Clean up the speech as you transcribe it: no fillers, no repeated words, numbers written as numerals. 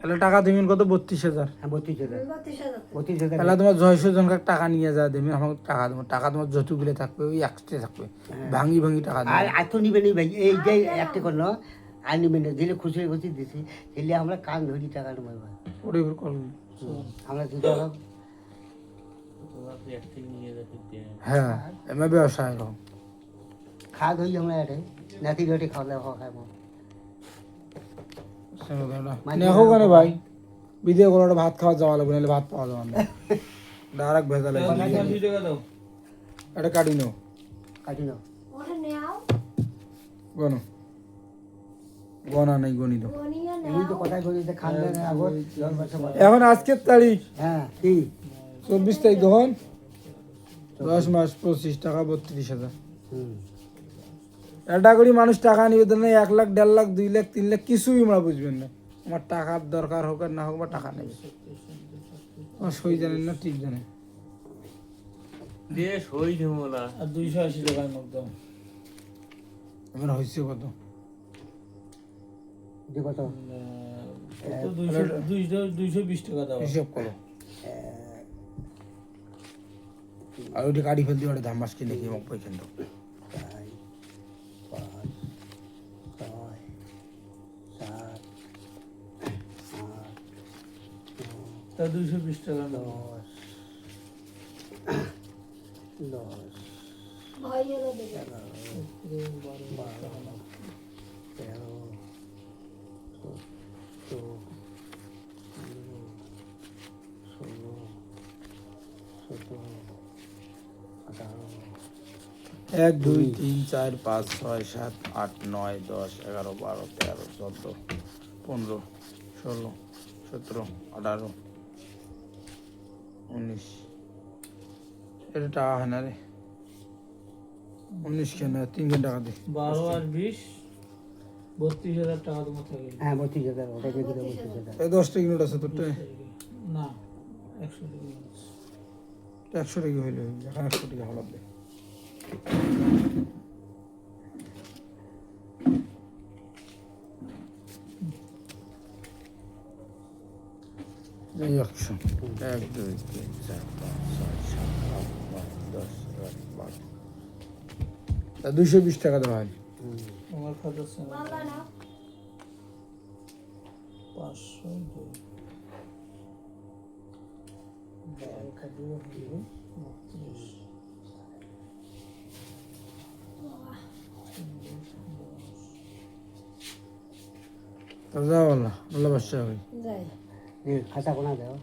তাহলে টাকা দিবেন কত 32,000? হ্যাঁ 32,000 32,000 তাহলে তোমার 600 জনকে টাকা নিয়ে যা দেবেন, আমাকে টাকা দেবো। টাকা তোমার যতগুলো থাকবে ওই এক্সট্রা থাকবে, ভাঙি ভাঙি টাকা আর দেবে। এত নিবে নি ভাই এই যে একটা করলো আর নিবে না দিলে খুশি খুশি দিছি দিলে আমরা কান ধরি টাকা নেবো ভাই ওটা এবার করবেন। আমরা দিতে হবে হ্যাঁ এমনি ব্যবসা এরকম। খাওয়া ধরি আমরা এটা নাতি রুটি খাওয়ালে খাবো দেখো কেন ভাই বিদেশ কোনো ভাত খাওয়া যাওয়া লাগবে, নাহলে ভাত পাওয়া যাবে না। ডাইরেক্ট ভেজা লাগবে। এটা কাটি নাও, কাটি নাও গনো গনা নাই, গনি দাও। এই তো কথা করি যে খান্ডে আগত এখন আজকের তারিখ হ্যাঁ কি 24 তারিখ, তখন 10 মাস 25 টাকা 32,000। এটা করি মানুষ টাকা নিবে না, 1 লাখ 1.5 লাখ 2 লাখ 3 লাখ কিছুই আমরা বুঝবেন না। আমার টাকার দরকার হোক আর না হোক, বা টাকা নেবে। আমার সই জানেন না, ঠিক জানেন। দিয়ে সই দেবো না। আর 280 টাকার মতো আমার হয়েছে কত? যে কত 220 টাকা দাও। হিসাব করো। আর ওইটা কাটি ফেলতে ওটা ধান মাস কিনে কি মুখ পয়সা দাও। 220 টাকা দাও। 1 2 3 4 5 6 7 8 9 10 11 12 13 14 15 16 17 18 19। এটা টাকা হয় না রে, 19 কেন 3 টাকা দে। 12 আর 20 32,000 টাকা তোমার থাকে। হ্যাঁ 32,000 ওটা দিয়ে দিলে 32,000 এই 10 টাকা নোট আছে তোরটা? না 100 টাকা। 100 টাকা হইলে এখন 100 টাকা হলো দে। এই 100 1 2 3 4 5 6 7 8 9 10 11 12 তা 220 টাকা দেওয়া হয়। তোমার খাতা আছে 502 খাতা হলো 32। তা যাও আল্লাহ আল্লাহ বাচ্চা ভাই। খাতা কোনা দাও